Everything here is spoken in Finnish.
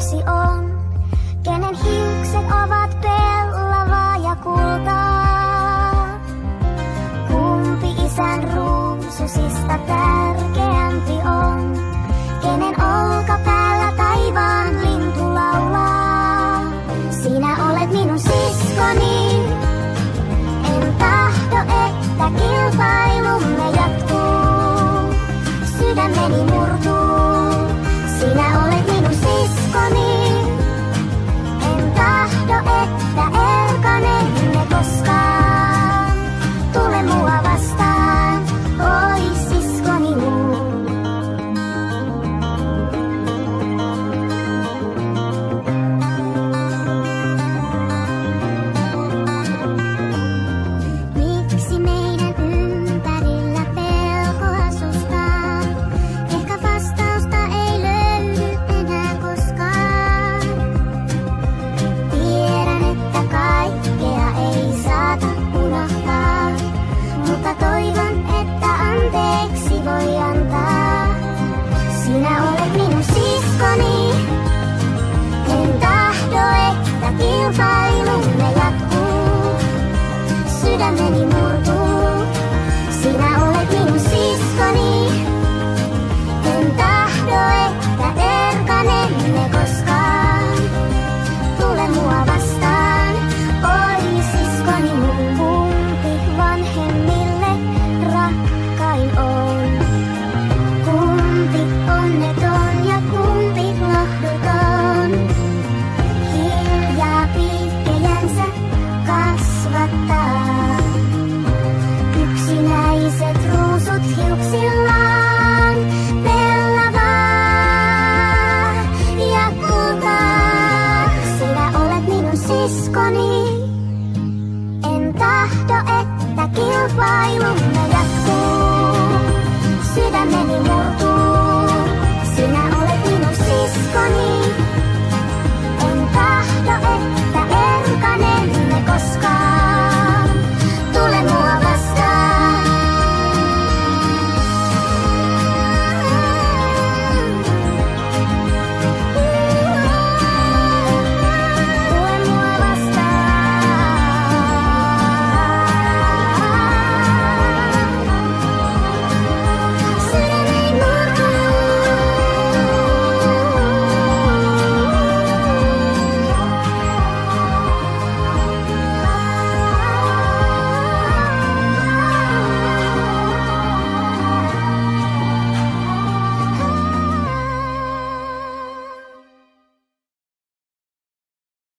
yksi on, kenen hiukset ovat pellavaa ja kultaa. Kumpi isän ruususista tärkeämpi on, kenen olkapäällä taivaan lintu laulaa. Sinä olet minun siskoni, en tahdo, että kilpailumme jatkuu. Sydämeni murtuu, sinä olet minun siskoni, en tahdo, että erkanemme koskaan. Tule mua vastaan, oi siskoni muu. Miksi meidän ympärillä pelko asustaa? Ehkä vastausta ei löydy enää koskaan. Tiedän, että kaikkea ei saata unohtaa, mutta toivon, että anteeksi voi antaa. Sinä olet minun siskoni, en tahdo, että kilpailumme jatkuu. Sydämeni murtuu, sinä olet minun siskoni, en tahdo, että erkanemme koskaan. Tule mua vastaan, oi siskoni mun. Kumpi vanhemmille rakkain on? Kumpi onneton ja kumpi lohduton? Hiljaa piikkejänsä kasvattaa. Yksinäiset ruusut hiuksillaan, pellavaa ja kultaa. Sinä olet minun siskoni.